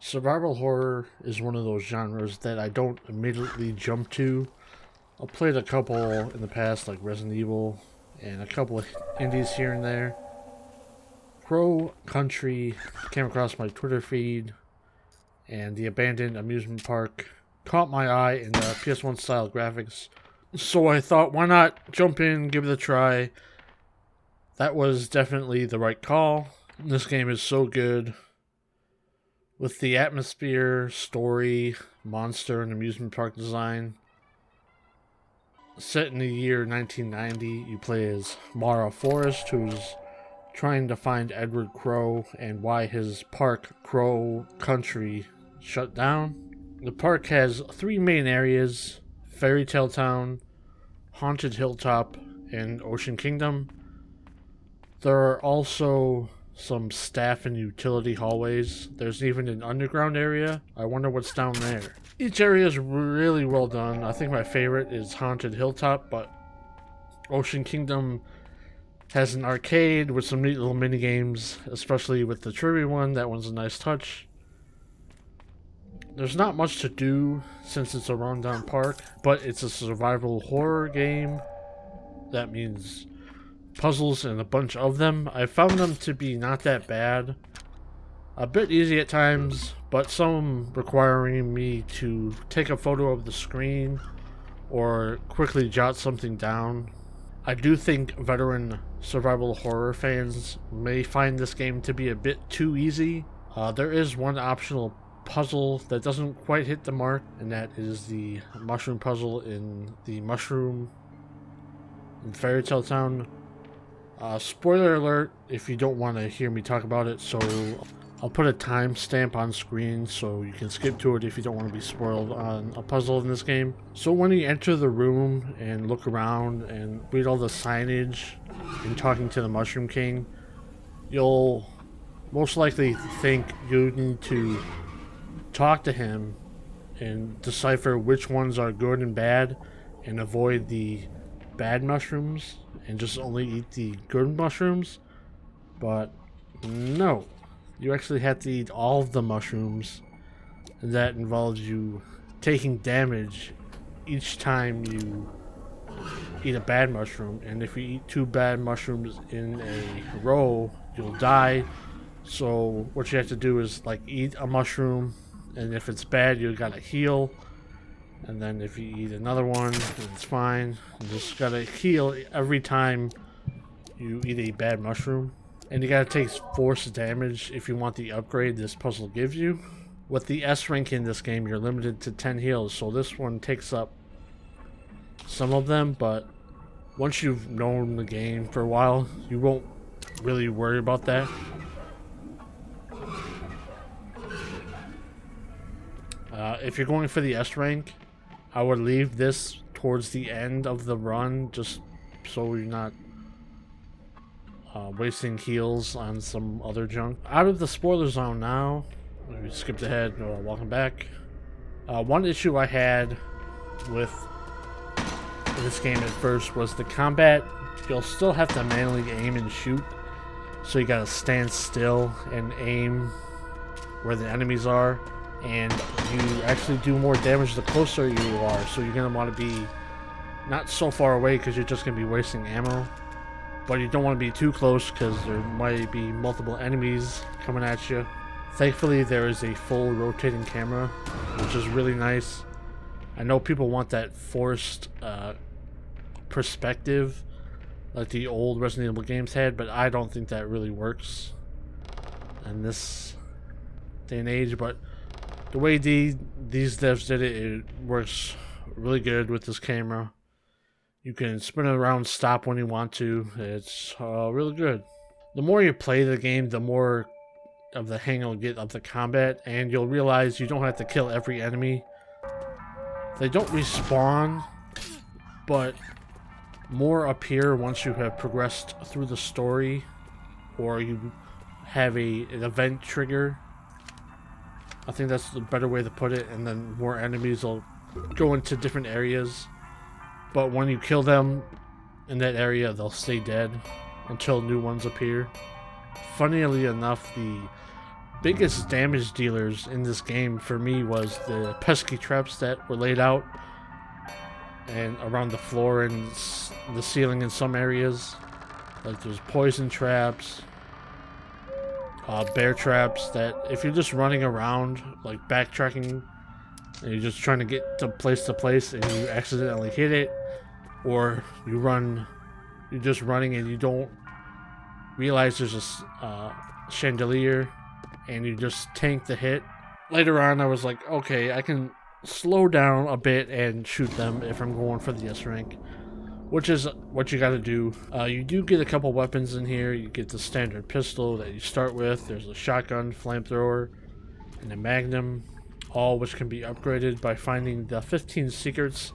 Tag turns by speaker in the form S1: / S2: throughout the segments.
S1: Survival horror is one of those genres that I don't immediately jump to. I've played a couple in the past, like Resident Evil, and a couple of indies here and there. Crow Country came across my Twitter feed, and the abandoned amusement park caught my eye in the PS1 style graphics. So I thought, why not jump in, give it a try. That was definitely the right call. This game is so good. With the atmosphere, story, monster, and amusement park design. Set in the year 1990, you play as Mara Forrest, who's trying to find Edward Crow and why his park, Crow Country, shut down. The park has three main areas: Fairy Tale Town, Haunted Hilltop, and Ocean Kingdom. There are also some staff and utility hallways. There's even an underground area. I wonder what's down there. Each area is really well done. I think my favorite is Haunted Hilltop, but Ocean Kingdom has an arcade with some neat little mini games, especially with the trivia one. That one's a nice touch. There's not much to do since it's a rundown park, but it's a survival horror game. That means puzzles and a bunch of them. I found them to be not that bad. A bit easy at times, but some requiring me to take a photo of the screen or quickly jot something down. I do think veteran survival horror fans may find this game to be a bit too easy. There is one optional puzzle that doesn't quite hit the mark, and that is the mushroom puzzle in the mushroom in Fairy Tale Town. Spoiler alert if you don't want to hear me talk about it, so I'll put a timestamp on screen so you can skip to it if you don't want to be spoiled on a puzzle in this game. So when you enter the room and look around and read all the signage and talking to the Mushroom King, you'll most likely think you need to talk to him and decipher which ones are good and bad and avoid the bad mushrooms and just only eat the good mushrooms. But no, you actually have to eat all of the mushrooms, and that involves you taking damage each time you eat a bad mushroom. And if you eat two bad mushrooms in a row, you'll die. So what you have to do is like eat a mushroom, and if it's bad, you gotta heal. And then if you eat another one, it's fine. You just gotta heal every time you eat a bad mushroom. And you gotta take force damage if you want the upgrade this puzzle gives you. With the S rank in this game, you're limited to 10 heals, so this one takes up some of them, but once you've known the game for a while, you won't really worry about that. If you're going for the S rank, I would leave this towards the end of the run, just so you're not wasting heals on some other junk. Out of the spoiler zone now. We skipped ahead. Welcome back. One issue I had with this game at first was the combat. You'll still have to manually aim and shoot, so you gotta stand still and aim where the enemies are. And you actually do more damage the closer you are, so you're going to want to be not so far away because you're just going to be wasting ammo, but you don't want to be too close because there might be multiple enemies coming at you. Thankfully there is a full rotating camera, which is really nice. I know people want that forced perspective like the old Resident Evil games had, but I don't think that really works in this day and age. But the way these devs did it, it works really good with this camera. You can spin it around, stop when you want to. It's really good. The more you play the game, the more of the hang you'll get of the combat, and you'll realize you don't have to kill every enemy. They don't respawn, but more appear once you have progressed through the story, or you have an event trigger. I think that's the better way to put it, and then more enemies will go into different areas. But when you kill them in that area, they'll stay dead until new ones appear. Funnily enough, the biggest damage dealers in this game for me was the pesky traps that were laid out and around the floor and the ceiling in some areas. Like there's poison traps, bear traps that if you're just running around, like backtracking, and you're just trying to get to place and you accidentally hit it, or you're just running and you don't realize there's a chandelier and you just tank the hit. Later on I was like, okay, I can slow down a bit and shoot them if I'm going for the S rank, which is what you gotta do. You do get a couple weapons in here. You get the standard pistol that you start with. There's a shotgun, flamethrower, and a magnum, all which can be upgraded by finding the 15 secrets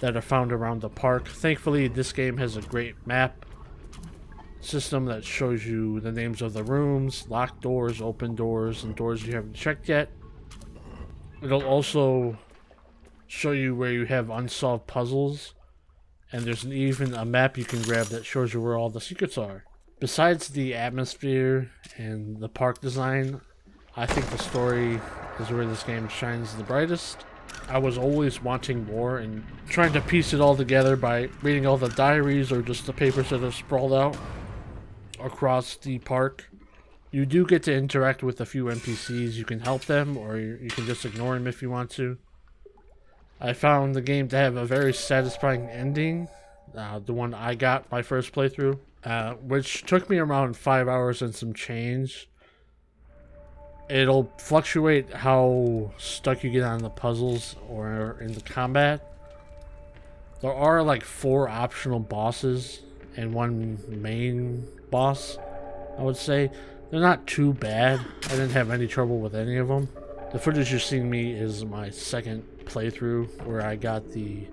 S1: that are found around the park. Thankfully, this game has a great map system that shows you the names of the rooms, locked doors, open doors, and doors you haven't checked yet. It'll also show you where you have unsolved puzzles, and there's even a map you can grab that shows you where all the secrets are. Besides the atmosphere and the park design, I think the story is where this game shines the brightest. I was always wanting more and trying to piece it all together by reading all the diaries or just the papers that are sprawled out across the park. You do get to interact with a few NPCs. You can help them or you can just ignore them if you want to. I found the game to have a very satisfying ending, the one I got my first playthrough, which took me around 5 hours and some change. It'll fluctuate how stuck you get on the puzzles or in the combat. There are like 4 optional bosses and 1 main boss, I would say. They're not too bad. I didn't have any trouble with any of them. The footage you're seeing me is my second playthrough where I got the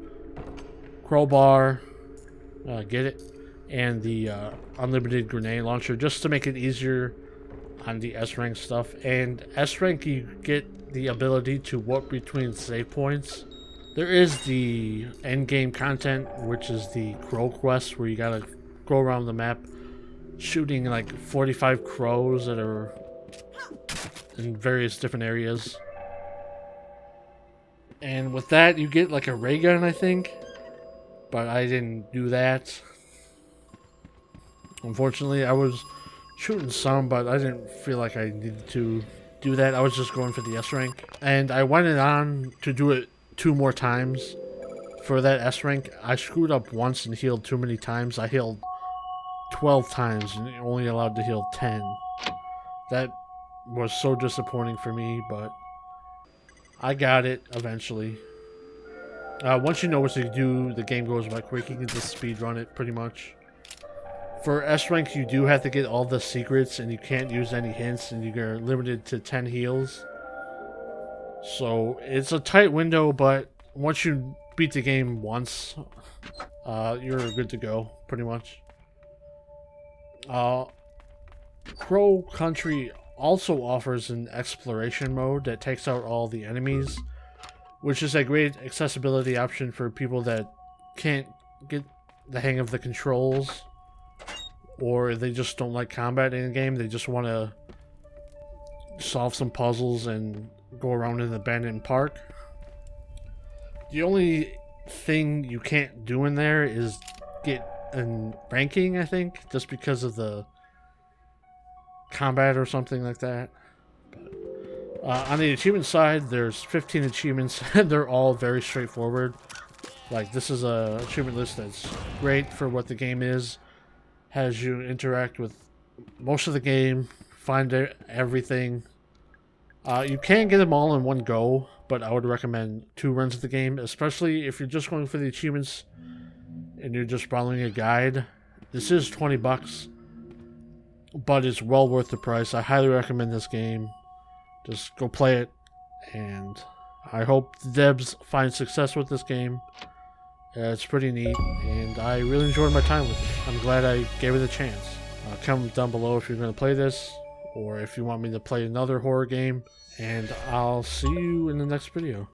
S1: crowbar, get it, and the unlimited grenade launcher just to make it easier on the S rank stuff. And S rank, you get the ability to warp between save points. There is the end game content, which is the crow quest, where you gotta go around the map shooting like 45 crows that are in various different areas. And with that, you get like a ray gun, I think, but I didn't do that. Unfortunately, I was shooting some, but I didn't feel like I needed to do that. I was just going for the S rank, and I went on to do it 2 more times for that S rank. I screwed up once and healed too many times. I healed 12 times and only allowed to heal 10. That was so disappointing for me, but I got it eventually. Once you know what to do, the game goes by quick. You can just speedrun it pretty much. For S rank, you do have to get all the secrets and you can't use any hints, and you're limited to 10 heals. So it's a tight window, but once you beat the game once, you're good to go, pretty much. Crow Country also offers an exploration mode that takes out all the enemies, which is a great accessibility option for people that can't get the hang of the controls, or they just don't like combat in the game. They just want to solve some puzzles and go around an abandoned park. The only thing you can't do in there is get in ranking, I think, just because of the combat or something like that. But, on the achievement side, there's 15 achievements and they're all very straightforward. Like, this is a achievement list that's great for what the game is. Has you interact with most of the game, find everything. You can get them all in one go, but I would recommend 2 runs of the game, especially if you're just going for the achievements and you're just following a guide. This is $20, but it's well worth the price. I highly recommend this game. Just go play it, and I hope the devs find success with this game. It's pretty neat, and I really enjoyed my time with it. I'm glad I gave it a chance. Comment down below if you're going to play this, or if you want me to play another horror game, and I'll see you in the next video.